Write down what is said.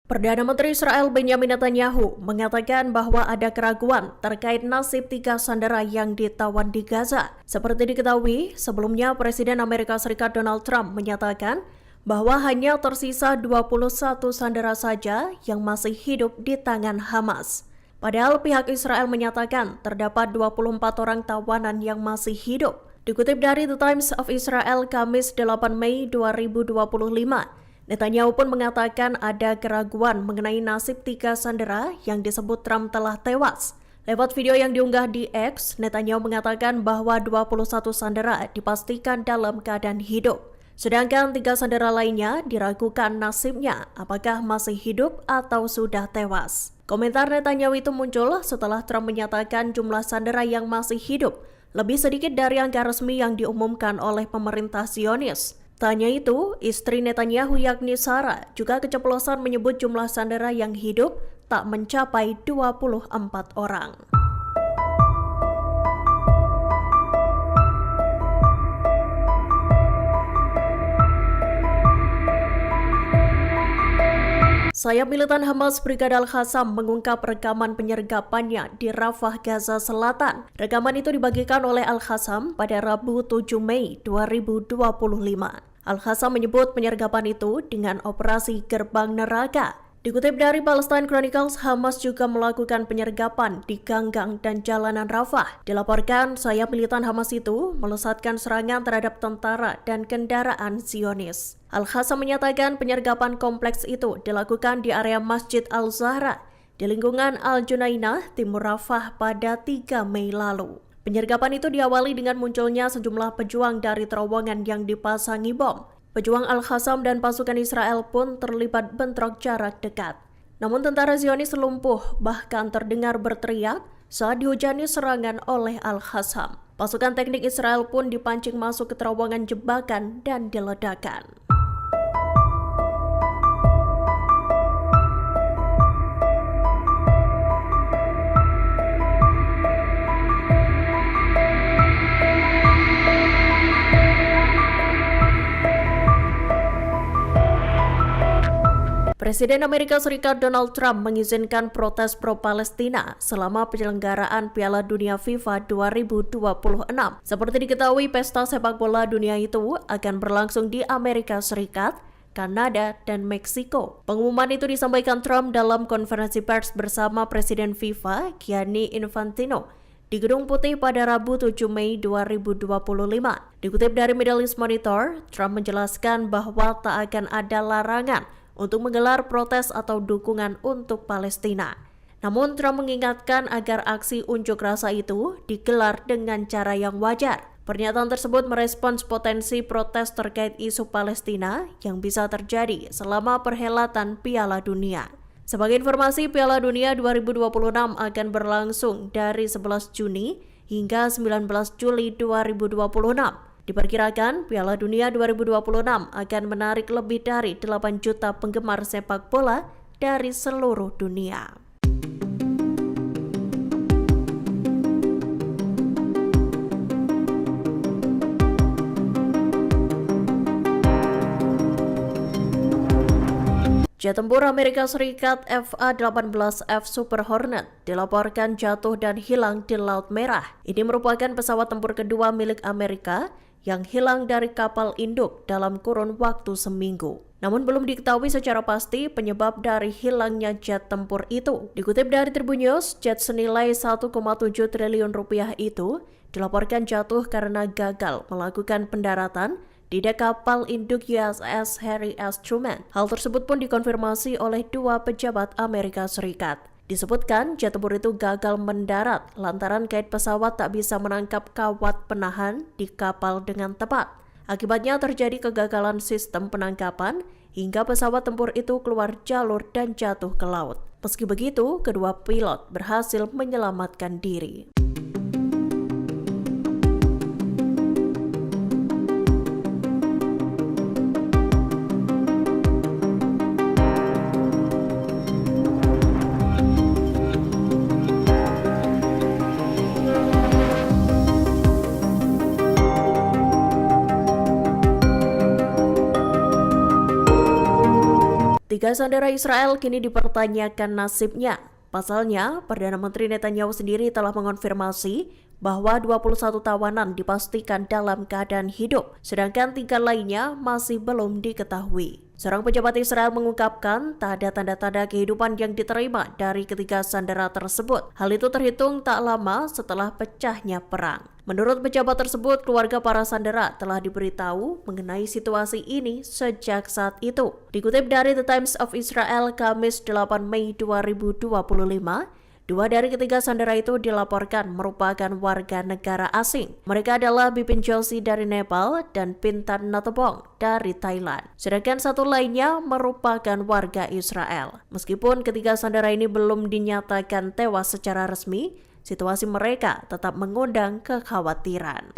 Perdana Menteri Israel Benjamin Netanyahu mengatakan bahwa ada keraguan terkait nasib 3 sandera yang ditawan di Gaza. Seperti diketahui, sebelumnya Presiden Amerika Serikat Donald Trump menyatakan bahwa hanya tersisa 21 sandera saja yang masih hidup di tangan Hamas. Padahal pihak Israel menyatakan terdapat 24 orang tawanan yang masih hidup. Dikutip dari The Times of Israel Kamis 8 Mei 2025, Netanyahu pun mengatakan ada keraguan mengenai nasib 3 sandera yang disebut Trump telah tewas. Lewat video yang diunggah di X, Netanyahu mengatakan bahwa 21 sandera dipastikan dalam keadaan hidup. Sedangkan 3 sandera lainnya diragukan nasibnya apakah masih hidup atau sudah tewas. Komentar Netanyahu itu muncul setelah Trump menyatakan jumlah sandera yang masih hidup lebih sedikit dari angka resmi yang diumumkan oleh pemerintah Zionis. Tanya itu, istri Netanyahu yakni Sarah juga keceplosan menyebut jumlah sandera yang hidup tak mencapai 24 orang. Sayap militan Hamas Brigada Al-Qassam mengungkap rekaman penyergapannya di Rafah, Gaza Selatan. Rekaman itu dibagikan oleh Al-Qassam pada Rabu 7 Mei 2025. Al-Qassam menyebut penyergapan itu dengan operasi Gerbang Neraka. Dikutip dari Palestine Chronicles, Hamas juga melakukan penyergapan di ganggang dan jalanan Rafah. Dilaporkan sayap militan Hamas itu melesatkan serangan terhadap tentara dan kendaraan Zionis. Al-Qassam menyatakan penyergapan kompleks itu dilakukan di area Masjid Al-Zahra di lingkungan Al-Junainah, Timur Rafah pada 3 Mei lalu. Penyergapan itu diawali dengan munculnya sejumlah pejuang dari terowongan yang dipasangi bom. Pejuang Al-Qassam dan pasukan Israel pun terlibat bentrok jarak dekat. Namun tentara Zionis lumpuh, bahkan terdengar berteriak saat dihujani serangan oleh Al-Qassam. Pasukan teknik Israel pun dipancing masuk ke terowongan jebakan dan diledakkan. Presiden Amerika Serikat Donald Trump mengizinkan protes pro-Palestina selama penyelenggaraan Piala Dunia FIFA 2026. Seperti diketahui, pesta sepak bola dunia itu akan berlangsung di Amerika Serikat, Kanada, dan Meksiko. Pengumuman itu disampaikan Trump dalam konferensi pers bersama Presiden FIFA, Gianni Infantino, di Gedung Putih pada Rabu 7 Mei 2025. Dikutip dari Middle East Monitor, Trump menjelaskan bahwa tak akan ada larangan untuk menggelar protes atau dukungan untuk Palestina. Namun Trump mengingatkan agar aksi unjuk rasa itu digelar dengan cara yang wajar. Pernyataan tersebut merespons potensi protes terkait isu Palestina yang bisa terjadi selama perhelatan Piala Dunia. Sebagai informasi, Piala Dunia 2026 akan berlangsung dari 11 Juni hingga 19 Juli 2026. Diperkirakan Piala Dunia 2026 akan menarik lebih dari 8 juta penggemar sepak bola dari seluruh dunia. Jet tempur Amerika Serikat FA-18F Super Hornet dilaporkan jatuh dan hilang di Laut Merah. Ini merupakan pesawat tempur kedua milik Amerika yang hilang dari kapal induk dalam kurun waktu seminggu. Namun belum diketahui secara pasti penyebab dari hilangnya jet tempur itu. Dikutip dari Tribun News, jet senilai 1,7 triliun rupiah itu dilaporkan jatuh karena gagal melakukan pendaratan di dek kapal induk USS Harry S. Truman. Hal tersebut pun dikonfirmasi oleh 2 pejabat Amerika Serikat. Disebutkan jet tempur itu gagal mendarat lantaran kait pesawat tak bisa menangkap kawat penahan di kapal dengan tepat. Akibatnya terjadi kegagalan sistem penangkapan hingga pesawat tempur itu keluar jalur dan jatuh ke laut. Meski begitu, kedua pilot berhasil menyelamatkan diri. Ketiga sandera Israel kini dipertanyakan nasibnya. Pasalnya, Perdana Menteri Netanyahu sendiri telah mengonfirmasi bahwa 21 tawanan dipastikan dalam keadaan hidup, sedangkan 3 lainnya masih belum diketahui. Seorang pejabat Israel mengungkapkan tak ada tanda-tanda kehidupan yang diterima dari ketiga sandera tersebut. Hal itu terhitung tak lama setelah pecahnya perang. Menurut pejabat tersebut, keluarga para sandera telah diberitahu mengenai situasi ini sejak saat itu. Dikutip dari The Times of Israel, Kamis 8 Mei 2025, 2 dari ketiga sandera itu dilaporkan merupakan warga negara asing. Mereka adalah Bipin Joshi dari Nepal dan Pintan Natobong dari Thailand. Sedangkan satu lainnya merupakan warga Israel. Meskipun ketiga sandera ini belum dinyatakan tewas secara resmi, situasi mereka tetap mengundang kekhawatiran.